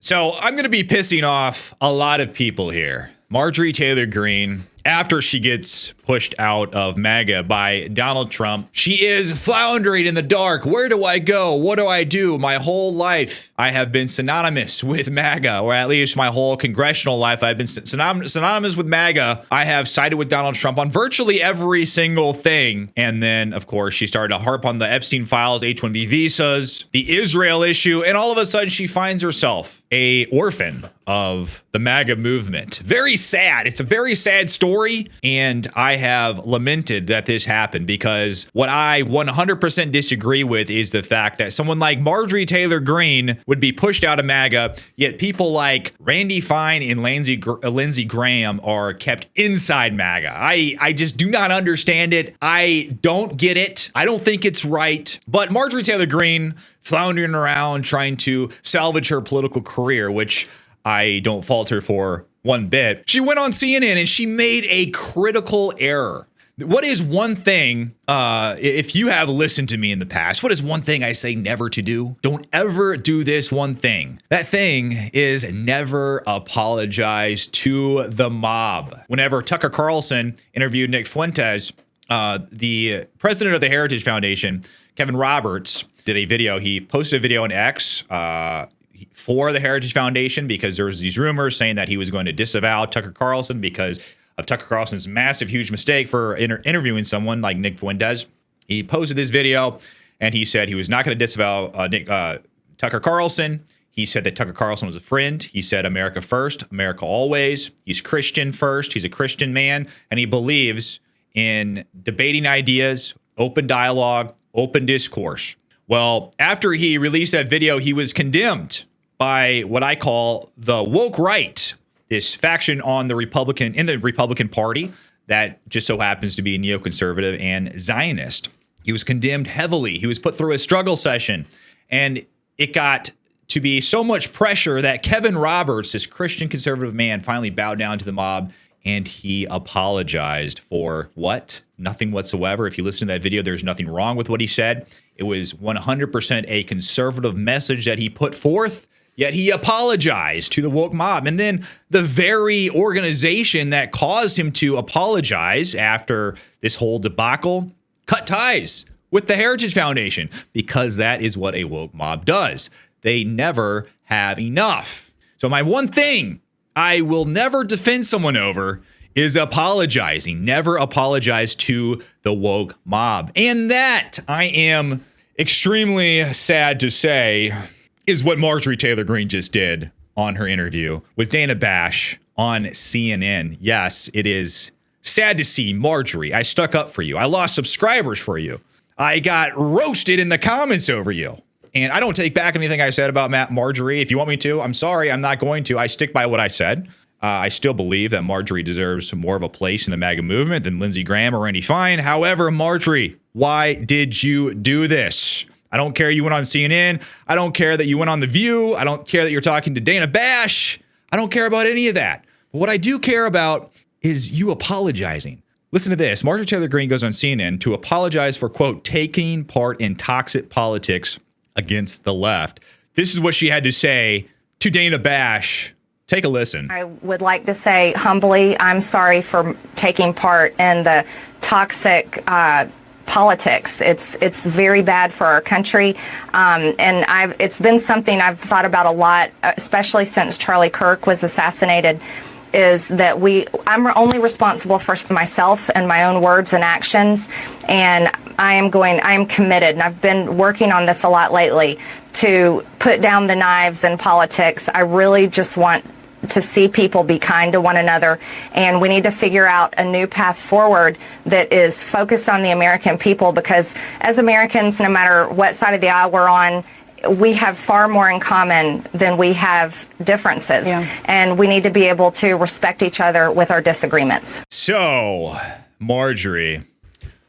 So I'm going to be pissing off a lot of people here. Marjorie Taylor Greene, after she gets pushed out of MAGA by Donald Trump, she is floundering in the dark. Where do I go? What do I do? My whole life, I have been synonymous with MAGA, or at least my whole congressional life, I've been synonymous with MAGA. I have sided with Donald Trump on virtually every single thing. And then, of course, she started to harp on the Epstein files, H-1B visas, the Israel issue, and all of a sudden she finds herself a orphan of the MAGA movement. Very sad. It's a very sad story. And I have lamented that this happened, because what I 100% disagree with is the fact that someone like Marjorie Taylor Greene would be pushed out of MAGA, yet people like Randy Fine and Lindsey Graham are kept inside MAGA. I just do not understand it. I don't get it. I don't think it's right. But Marjorie Taylor Greene floundering around trying to salvage her political career, which I don't fault her for one bit. She went on CNN and she made a critical error. What is one thing, if you have listened to me in the past, what is one thing I say never to do? Don't ever do this one thing. That thing is never apologize to the mob. Whenever Tucker Carlson interviewed Nick Fuentes, the president of the Heritage Foundation, Kevin Roberts, did a video. He posted a video on X for the Heritage Foundation because there was these rumors saying that he was going to disavow Tucker Carlson because of Tucker Carlson's massive, huge mistake for interviewing someone like Nick Fuentes. He posted this video and he said he was not going to disavow Tucker Carlson. He said that Tucker Carlson was a friend. He said America first, America always. He's Christian first. He's a Christian man, and he believes in debating ideas, open dialogue, open discourse. Well, after he released that video, he was condemned by what I call the woke right, this faction in the Republican Party that just so happens to be neoconservative and Zionist. He was condemned heavily. He was put through a struggle session, and it got to be so much pressure that Kevin Roberts, this Christian conservative man, finally bowed down to the mob, and he apologized for what? Nothing whatsoever. If you listen to that video, there's nothing wrong with what he said. It was 100% a conservative message that he put forth, yet he apologized to the woke mob. And then the very organization that caused him to apologize after this whole debacle cut ties with the Heritage Foundation, because that is what a woke mob does. They never have enough. So my one thing I will never defend someone over is apologizing. Never apologize to the woke mob. And that, I am extremely sad to say, is what Marjorie Taylor Greene just did on her interview with Dana Bash on CNN. Yes, it is sad to see, Marjorie. I stuck up for you. I lost subscribers for you. I got roasted in the comments over you. And I don't take back anything I said about Marjorie. If you want me to, I'm sorry, I'm not going to. I stick by what I said. I still believe that Marjorie deserves more of a place in the MAGA movement than Lindsey Graham or Randy Fine. However, Marjorie, why did you do this? I don't care you went on CNN. I don't care that you went on The View. I don't care that you're talking to Dana Bash. I don't care about any of that. But what I do care about is you apologizing. Listen to this. Marjorie Taylor Greene goes on CNN to apologize for, quote, taking part in toxic politics against the left. This is what she had to say to Dana Bash. Take a listen. I would like to say humbly, I'm sorry for taking part in the toxic politics. It's very bad for our country, and it's been something I've thought about a lot, especially since Charlie Kirk was assassinated. Is that I'm only responsible for myself and my own words and actions, and I am committed, and I've been working on this a lot lately, to put down the knives in politics. I really just want to see people be kind to one another, and we need to figure out a new path forward that is focused on the American people, because as Americans, no matter what side of the aisle we're on, we have far more in common than we have differences. Yeah. And we need to be able to respect each other with our disagreements. So, Marjorie.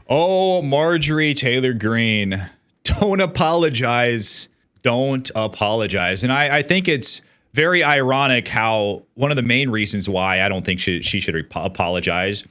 Oh, Marjorie Taylor Greene. Don't apologize. Don't apologize. And I think it's very ironic how one of the main reasons why I don't think she should apologize,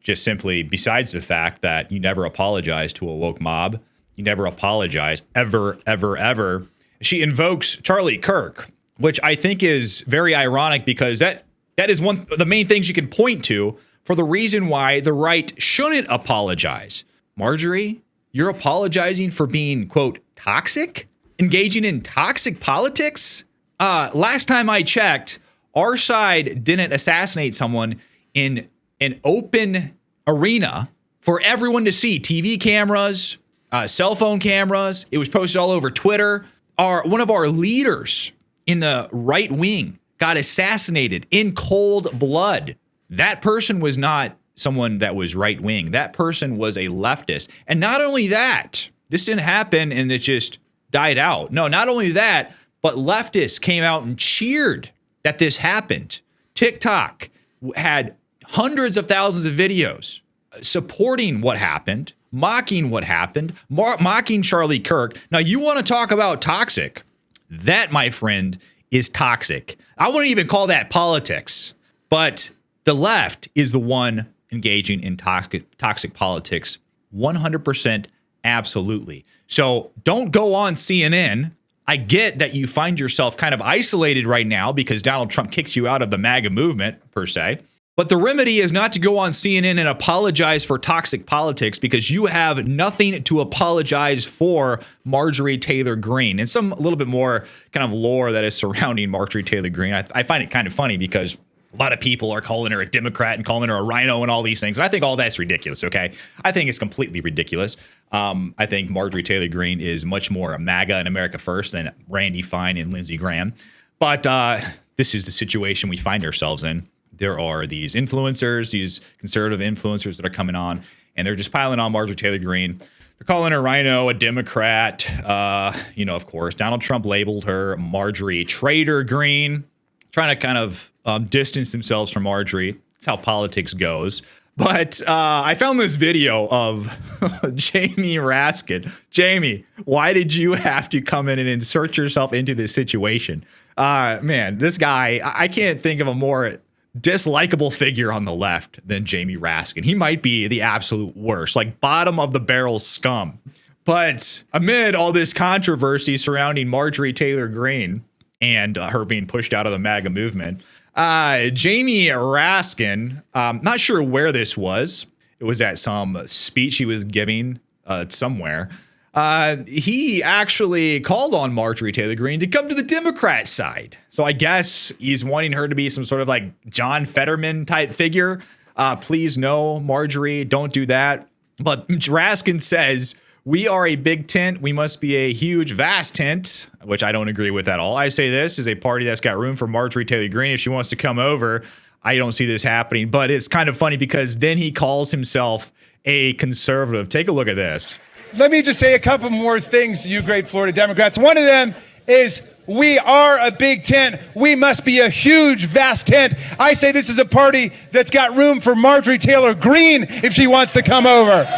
just simply besides the fact that you never apologize to a woke mob. You never apologize, ever, ever, ever. She invokes Charlie Kirk, which I think is very ironic because that is one of the main things you can point to for the reason why the right shouldn't apologize. Marjorie, you're apologizing for being, quote, toxic? Engaging in toxic politics? Last time I checked, our side didn't assassinate someone in an open arena for everyone to see. TV cameras, cell phone cameras. It was posted all over Twitter. One of our leaders in the right wing got assassinated in cold blood. That person was not someone that was right wing. That person was a leftist. And not only that, this didn't happen and it just died out. No, not only that, but leftists came out and cheered that this happened. TikTok had hundreds of thousands of videos supporting what happened, mocking what happened, mocking Charlie Kirk. Now, you want to talk about toxic? That, my friend, is toxic. I wouldn't even call that politics, but the left is the one engaging in toxic politics 100%, absolutely. So don't go on CNN. I get that you find yourself kind of isolated right now because Donald Trump kicked you out of the MAGA movement, per se. But the remedy is not to go on CNN and apologize for toxic politics because you have nothing to apologize for Marjorie Taylor Greene. And some a little bit more kind of lore that is surrounding Marjorie Taylor Greene. I find it kind of funny because a lot of people are calling her a Democrat and calling her a rhino and all these things. And I think all that's ridiculous, okay? I think it's completely ridiculous. I think Marjorie Taylor Greene is much more a MAGA and America First than Randy Fine and Lindsey Graham. But this is the situation we find ourselves in. There are these influencers, these conservative influencers that are coming on, and they're just piling on Marjorie Taylor Greene. They're calling her rhino, a Democrat. Of course, Donald Trump labeled her Marjorie Traitor Greene, trying to kind of distance themselves from Marjorie. That's how politics goes. But I found this video of Jamie Raskin. Jamie, why did you have to come in and insert yourself into this situation? Man, this guy, I can't think of a more dislikable figure on the left than Jamie Raskin. He might be the absolute worst, like bottom of the barrel scum. But amid all this controversy surrounding Marjorie Taylor Greene and her being pushed out of the MAGA movement, Jamie Raskin, not sure where this was. It was at some speech he was giving somewhere. He actually called on Marjorie Taylor Greene to come to the Democrat side. So I guess he's wanting her to be some sort of like John Fetterman type figure. Please no, Marjorie, don't do that. But Raskin says, we are a big tent. We must be a huge, vast tent, which I don't agree with at all. I say this is a party that's got room for Marjorie Taylor Greene. If she wants to come over, I don't see this happening. But it's kind of funny because then he calls himself a conservative. Take a look at this. Let me just say a couple more things to you great Florida Democrats. One of them is we are a big tent. We must be a huge, vast tent. I say this is a party that's got room for Marjorie Taylor Greene if she wants to come over.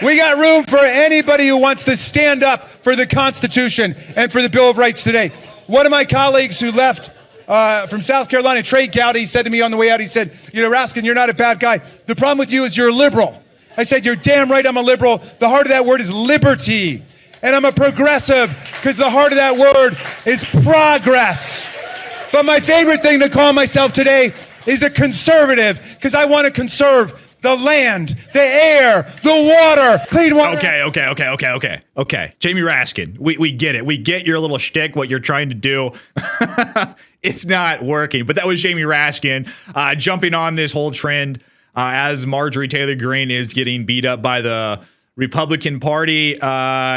We got room for anybody who wants to stand up for the Constitution and for the Bill of Rights today. One of my colleagues who left from South Carolina, Trey Gowdy, said to me on the way out, he said, Raskin, you're not a bad guy. The problem with you is you're a liberal. I said, you're damn right I'm a liberal. The heart of that word is liberty. And I'm a progressive because the heart of that word is progress. But my favorite thing to call myself today is a conservative because I want to conserve the land, the air, the water, clean water. Okay. Jamie Raskin, we get it. We get your little shtick, what you're trying to do. It's not working. But that was Jamie Raskin jumping on this whole trend as Marjorie Taylor Greene is getting beat up by the Republican Party.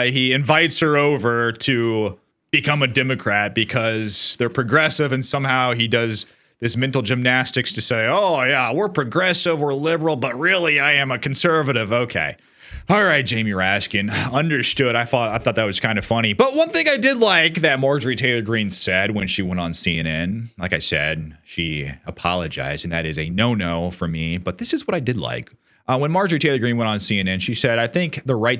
He invites her over to become a Democrat because they're progressive, and somehow he does this mental gymnastics to say, oh, yeah, we're progressive, we're liberal, but really I am a conservative. Okay. All right, Jamie Raskin, understood. I thought that was kind of funny. But one thing I did like that Marjorie Taylor Greene said when she went on CNN, like I said, she apologized, and that is a no-no for me. But this is what I did like. When Marjorie Taylor Greene went on CNN, she said, I think the right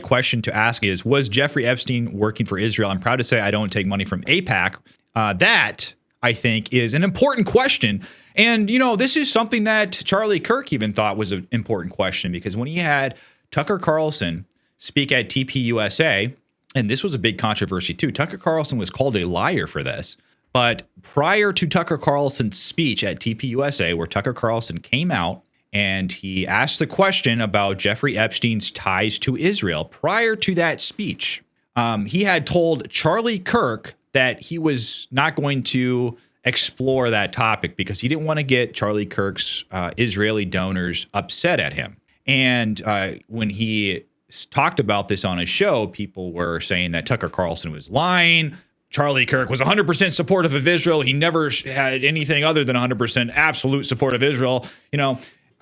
question to ask is, was Jeffrey Epstein working for Israel? I'm proud to say I don't take money from AIPAC. That, I think, is an important question. And, this is something that Charlie Kirk even thought was an important question, because when he had Tucker Carlson speak at TPUSA, and this was a big controversy too. Tucker Carlson was called a liar for this. But prior to Tucker Carlson's speech at TPUSA, where Tucker Carlson came out and he asked the question about Jeffrey Epstein's ties to Israel, prior to that speech, he had told Charlie Kirk that he was not going to explore that topic because he didn't want to get Charlie Kirk's Israeli donors upset at him. And when he talked about this on his show, people were saying that Tucker Carlson was lying. Charlie Kirk was 100% supportive of Israel. He never had anything other than 100% absolute support of Israel,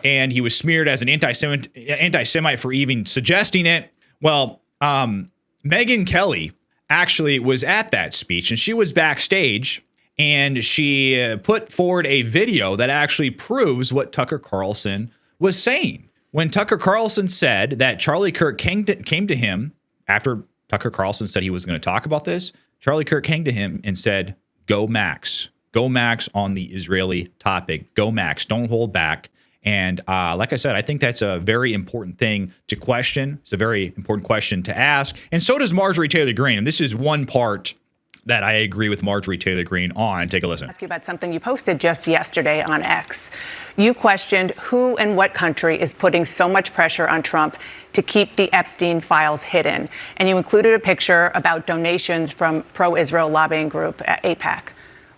and he was smeared as an anti-Semite for even suggesting it. Well, Megyn Kelly actually was at that speech, and she was backstage, and she put forward a video that actually proves what Tucker Carlson was saying. When Tucker Carlson said that Charlie Kirk came to him after Tucker Carlson said he was going to talk about this, Charlie Kirk came to him and said, "Go Max. Go Max on the Israeli topic. Go Max. Don't hold back." And like I said, I think that's a very important thing to question. It's a very important question to ask. And so does Marjorie Taylor Greene. And this is one part that I agree with Marjorie Taylor Greene on. Take a listen. Ask you about something you posted just yesterday on X. You questioned who and what country is putting so much pressure on Trump to keep the Epstein files hidden. And you included a picture about donations from pro-Israel lobbying group AIPAC.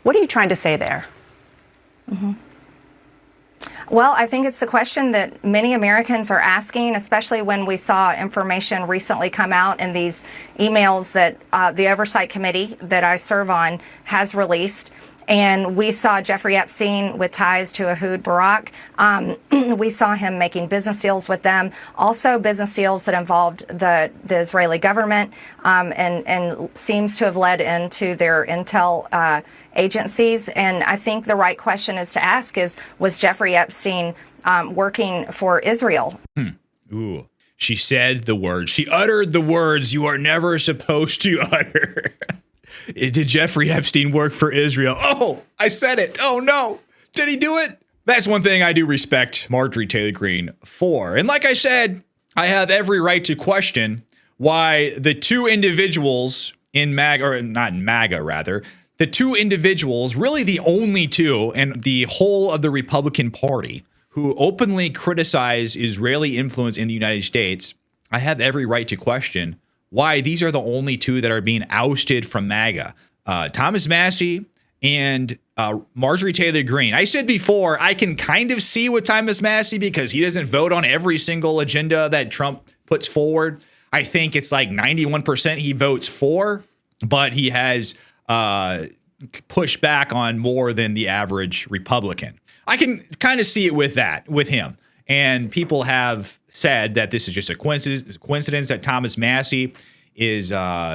What are you trying to say there? Mm-hmm. Well, I think it's the question that many Americans are asking, especially when we saw information recently come out in these emails that the Oversight Committee that I serve on has released. And we saw Jeffrey Epstein with ties to Ehud Barak. We saw him making business deals with them, also business deals that involved the Israeli government, and seems to have led into their intel agencies. And I think the right question is to ask is, was Jeffrey Epstein working for Israel? Ooh. She said the words. She uttered the words you are never supposed to utter. Did Jeffrey Epstein work for Israel? Oh, I said it. Oh, no. Did he do it? That's one thing I do respect Marjorie Taylor Greene for. And like I said, I have every right to question why the two individuals in MAGA, or not in MAGA, rather, the two individuals, really the only two in the whole of the Republican Party who openly criticize Israeli influence in the United States, I have every right to question why these are the only two that are being ousted from MAGA. Thomas Massie and Marjorie Taylor Greene. I said before, I can kind of see with Thomas Massie because he doesn't vote on every single agenda that Trump puts forward. I think it's like 91% he votes for, but he has pushed back on more than the average Republican. I can kind of see it with him. And people have said that this is just a coincidence that Thomas Massie is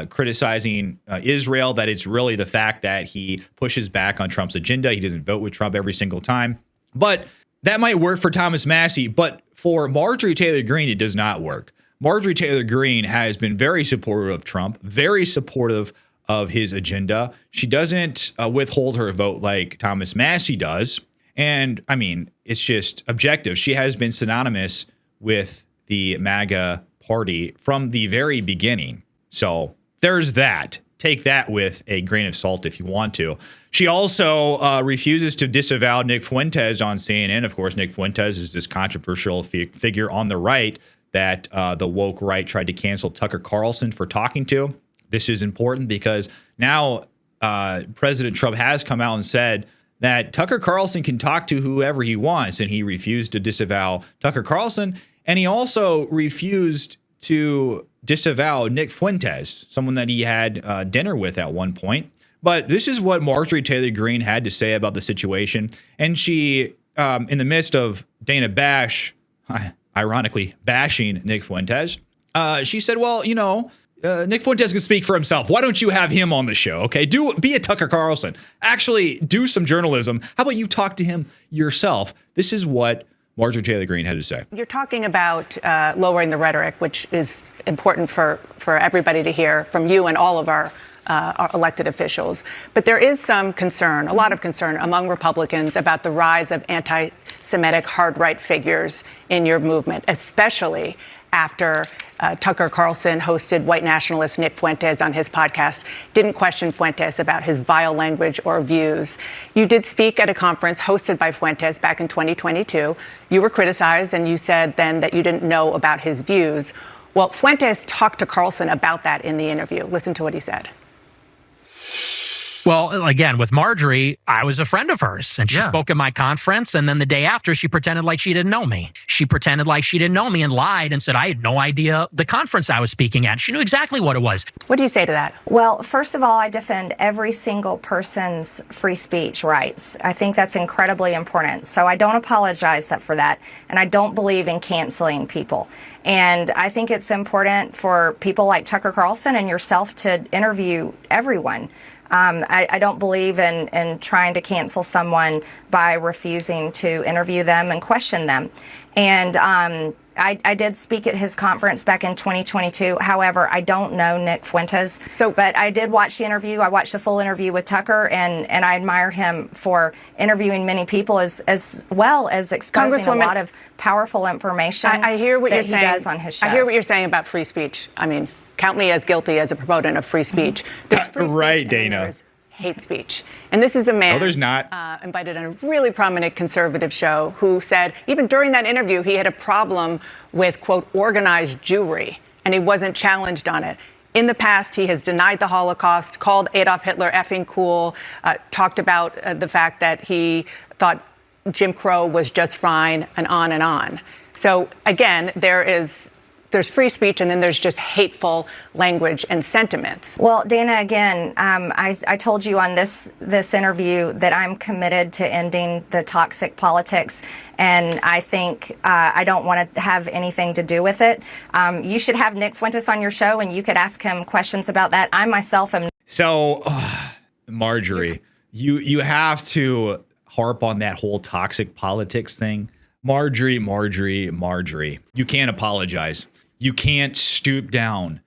criticizing Israel, that it's really the fact that he pushes back on Trump's agenda. He doesn't vote with Trump every single time. But that might work for Thomas Massie, but for Marjorie Taylor Greene, it does not work. Marjorie Taylor Greene has been very supportive of Trump, very supportive of his agenda. She doesn't withhold her vote like Thomas Massie does. And I mean, it's just objective. She has been synonymous with the MAGA party from the very beginning. So there's that. Take that with a grain of salt if you want to. She also refuses to disavow Nick Fuentes on CNN. Of course, Nick Fuentes is this controversial figure on the right that the woke right tried to cancel Tucker Carlson for talking to. This is important because now President Trump has come out and said that Tucker Carlson can talk to whoever he wants, and he refused to disavow Tucker Carlson, and he also refused to disavow Nick Fuentes, someone that he had dinner with at one point. But this is what Marjorie Taylor Greene had to say about the situation, and she, in the midst of Dana Bash, ironically bashing Nick Fuentes, she said, well, Nick Fuentes can speak for himself. Why don't you have him on the show? Okay, be a Tucker Carlson. Actually, do some journalism. How about you talk to him yourself? This is what Marjorie Taylor Greene had to say. You're talking about lowering the rhetoric, which is important for everybody to hear from you and all of our elected officials. But there is some concern, a lot of concern among Republicans about the rise of anti-Semitic hard right figures in your movement, especially after Tucker Carlson hosted white nationalist Nick Fuentes on his podcast, didn't question Fuentes about his vile language or views. You did speak at a conference hosted by Fuentes back in 2022. You were criticized, and you said then that you didn't know about his views. Well, Fuentes talked to Carlson about that in the interview. Listen to what he said. Well, again, with Marjorie, I was a friend of hers, and she spoke at my conference, and then the day after, she pretended like she didn't know me. She pretended like she didn't know me and lied and said I had no idea the conference I was speaking at. She knew exactly what it was. What do you say to that? Well, first of all, I defend every single person's free speech rights. I think that's incredibly important. So I don't apologize for that, and I don't believe in canceling people. And I think it's important for people like Tucker Carlson and yourself to interview everyone. I don't believe in trying to cancel someone by refusing to interview them and question them. And I did speak at his conference back in 2022. However, I don't know Nick Fuentes. But I did watch the interview. I watched the full interview with Tucker, and I admire him for interviewing many people as well as exposing a lot of powerful information I hear what that you're he saying. does on his show. I hear what you're saying about free speech. I mean, count me as guilty as a proponent of free speech. There's free speech, Right, and Dana. there's hate speech. And this is a man there's not. Invited on a really prominent conservative show who said, even during that interview, he had a problem with, quote, organized Jewry, and he wasn't challenged on it. In the past, he has denied the Holocaust, called Adolf Hitler effing cool, talked about the fact that he thought Jim Crow was just fine, and on and on. So again, there's free speech, and then there's just hateful language and sentiments. Well, Dana, again, I told you on this interview that I'm committed to ending the toxic politics, and I think I don't want to have anything to do with it. You should have Nick Fuentes on your show, and you could ask him questions about that. I myself am. So, Marjorie, you have to harp on that whole toxic politics thing. Marjorie, you can't apologize. You can't stoop down.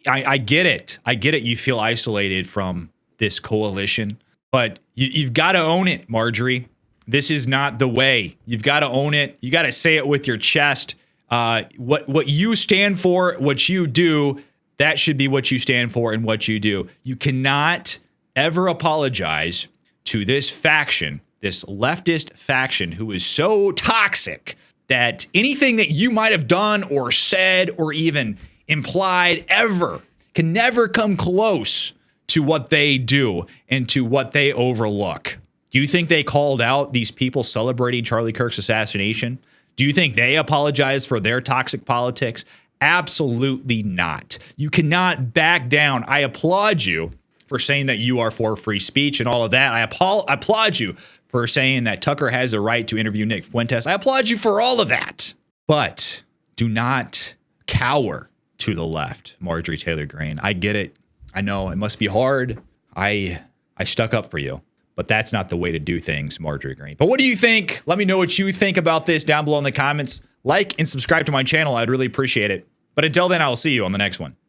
I get it. You feel isolated from this coalition, but you've got to own it, Marjorie. This is not the way. You've got to own it. You got to say it with your chest. What you stand for, what you do, that should be what you stand for and what you do. You cannot ever apologize to this faction, this leftist faction who is so toxic that anything that you might have done or said or even implied ever can never come close to what they do and to what they overlook. Do you think they called out these people celebrating Charlie Kirk's assassination? Do you think they apologized for their toxic politics? Absolutely not. You cannot back down. I applaud you for saying that you are for free speech and all of that. I applaud you for saying that Tucker has a right to interview Nick Fuentes. I applaud you for all of that. But do not cower to the left, Marjorie Taylor Greene. I get it. I know it must be hard. I stuck up for you. But that's not the way to do things, Marjorie Greene. But what do you think? Let me know what you think about this down below in the comments. Like and subscribe to my channel. I'd really appreciate it. But until then, I will see you on the next one.